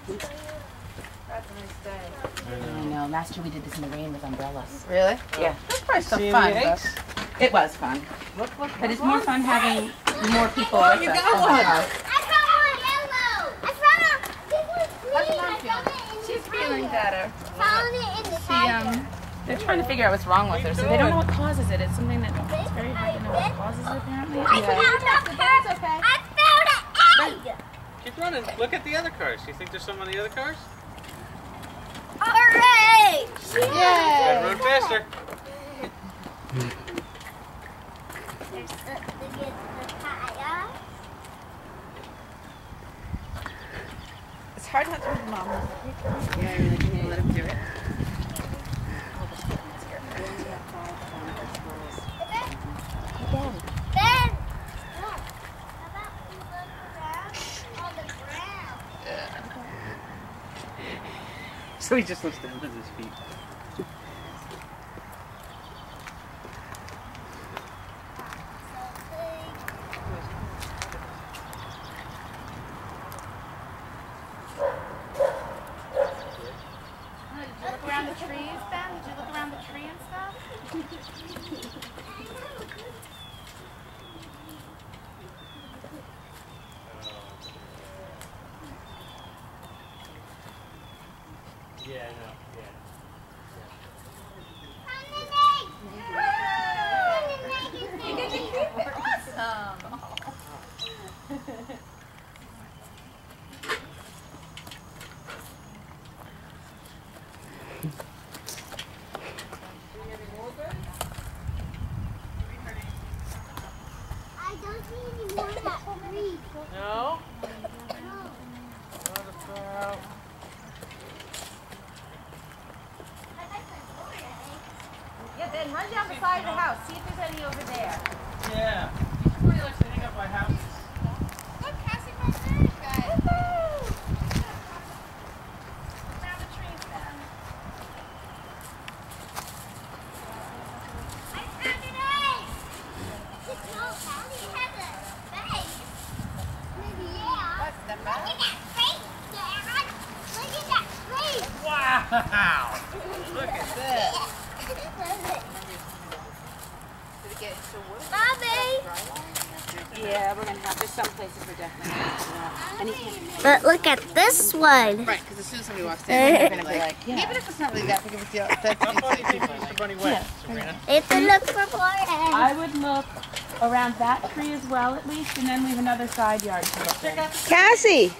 That's a nice day. I know. Last year we did this in the rain with umbrellas. Really? Yeah. That's probably some fun. But It was fun. look, But it's more fun having more people Oh, with you us. got one. I found one yellow. I found a. This was How's green. Mom I found feeling? it in She's the feeling tiger. better. Found it in the tiger. They're trying to figure out what's wrong with her, so they don't know what causes it. It's something that it's very hard to know what causes it, apparently. I found a okay. I found an egg. Keep running. Look at the other cars. You think there's some on the other cars? Hooray! Gotta run faster. There's the tire. It's hard not to with Mom. Yeah, really can let him do it. Ben, look. How about we look around on the ground? So he just looks down at his feet. Did you look around the trees, Ben? Did you look around the tree and stuff? Yeah, I know. Yeah. I don't see any more of that tree. No? No. What about... Yeah, Ben, run down the side of the house. See if there's any over there. Yeah. Somebody likes to hang up by houses. Look, Cassie, right there, guys. Look around the trees, Ben. I found an egg. It's no Callie has a face. Maybe yeah. What's the Look matter? at that face, Dad. Look at that face. Wow! Look at that. Did it get into wood? Mommy. Yeah, we're going to have, there's some places we're definitely going to have to do that. And he can't, But look at this one. Right, because as soon as somebody walks in, They're they're gonna going to be be like, like, yeah. even if it's not really that big of a deal, that's How far do you easy. think Mr. Bunny went, Sabrina? It's a look for more eggs. I would look around that tree as well, at least, and then we have another side yard to look at. Cassie!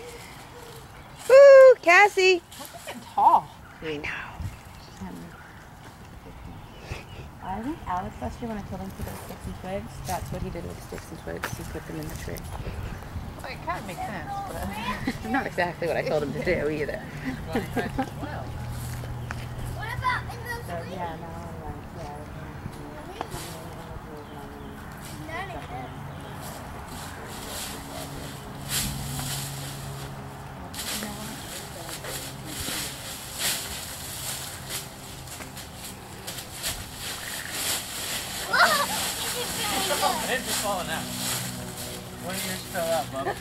Woo, Cassie! Getting tall. I know. I think Alex last year when I told him to put sticks and twigs, that's what he did with sticks and twigs. He put them in the tree. Well, it kind of makes sense, but... Not exactly what I told him to do either. What about in the So tree? yeah, no, like, yeah. None of them. Heads are falling out. One of yours fell out, Bubba.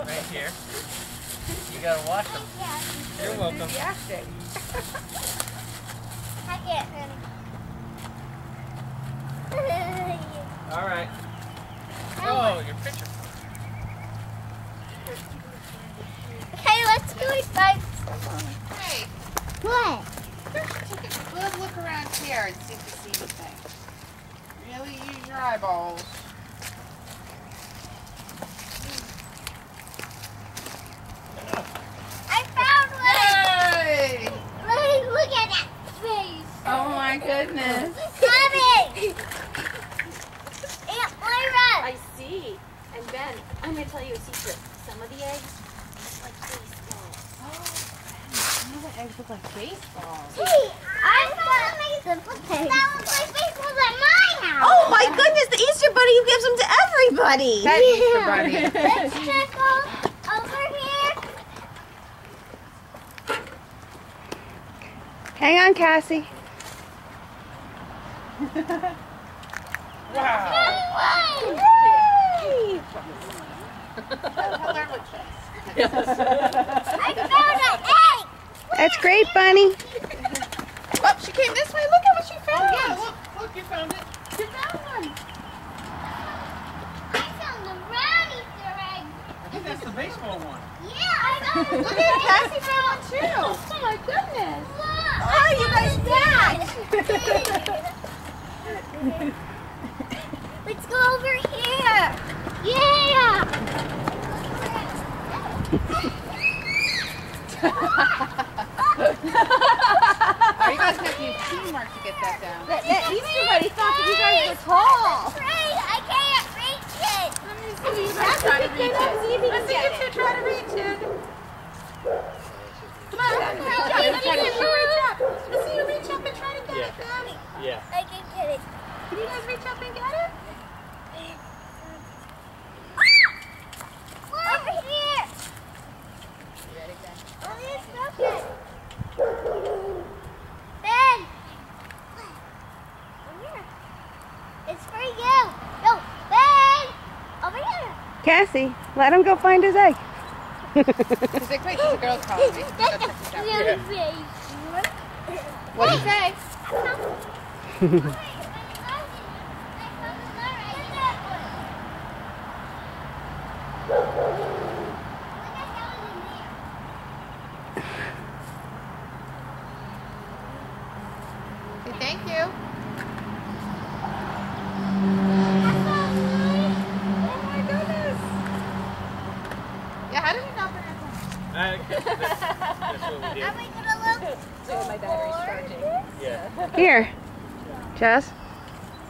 Right here. You gotta watch them. You're welcome. Reacting. I get it. All right. Oh, your picture. Okay, let's do it, guys. Hey, What? take a good look around here and see if you see anything. Really use your eyeballs. I found one. Hey! Look at that face. Oh my goodness. Mommy. Aunt Moira. I see. And Ben, I'm going to tell you a secret. Some of the eggs look like baseballs. Some of the eggs look like baseballs. Hey, I found that looks like baseballs at my house. Oh my goodness, the Easter Bunny who gives them to everybody! That is the bunny. Let's check over here. Hang on, Cassie. Wow! Yay! He'll learn with this. I found an egg! That's great, Bunny. Oh, she came this way. Look at what she found. Yeah, look, you found it. You found one. I found the brown Easter egg. I think that's the baseball one. Yeah, I found it. Look at Cassie found one too. Oh my goodness. Look. Oh, you guys Let's go over here. Yeah. Oh, you guys have to use teamwork to get that down. That Easter Bunny thought that you guys were tall. Great, I can't reach it. Let's try to reach it. Let's see you two try to reach it. Come on, reach up. Let's see you reach up and try to get it, Daddy. Yeah. I can get it. Can you guys reach up and get it? Over here. Oh, it's broken. Ben. Over here. It's for you. No, Ben. Over here. Cassie, let him go find his egg. She's like, wait, there's a girl calling me. Go check this out. Really big. What do you say? Say thank you. Yeah, how did we not pronounce that? That's what we did. Are we gonna look? My battery's charging. Yeah. Here, Jess.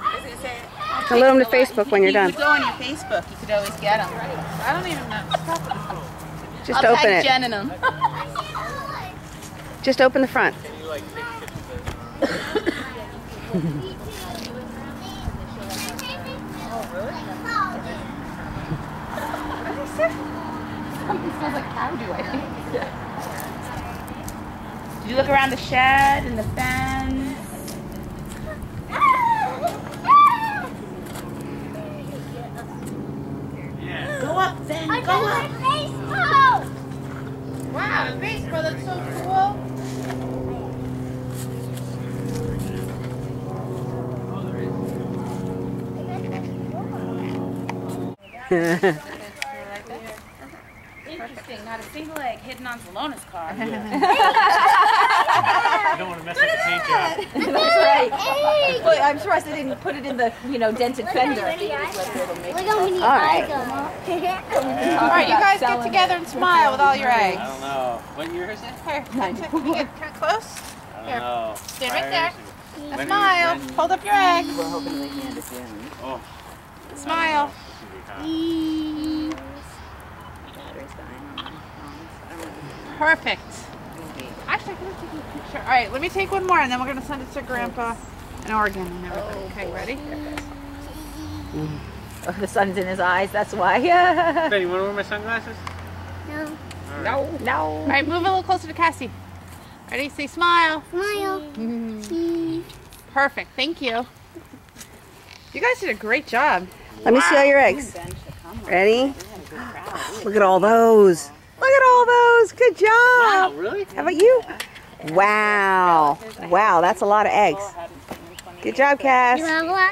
I'll load them to Facebook when you're done. You could go on your Facebook. You could always get them. I don't even know. Just I'll open tag it. Jen in them. Just open the front. Can you like take pictures Something smells like cow do, I think. Did you look around the shed and the fence? Yeah. Go up, Ben. I Go got up. my baseball. Wow, a baseball. That's so cool. Interesting. Not a single egg hidden on Salona's car. You don't want to mess up the paint job. That's right. Well, I'm surprised they didn't put it in the, dented fender. Look how many All right. I got. All right, you guys get together and smile with all your I eggs. don't know. What year is it? Here, can you get kind of close? I don't Here. know. Stand right there. When- Smile. when- Hold up your eggs. Oh. Smile. Perfect. Actually, I'm going to take a picture. All right, let me take one more, and then we're going to send it to Grandpa in Oregon and everything. Okay, ready? Oh, the sun's in his eyes, that's why. Ben, you want to wear my sunglasses? No. No. All right, move a little closer to Cassie. Ready? Say smile. Smile. Perfect. Thank you. You guys did a great job. Let me see all your eggs. Ready? Look at all those. Look at all those. Good job. Wow, really? How about you? Wow. Wow, that's a lot of eggs. Good job, Cass. You have a lot.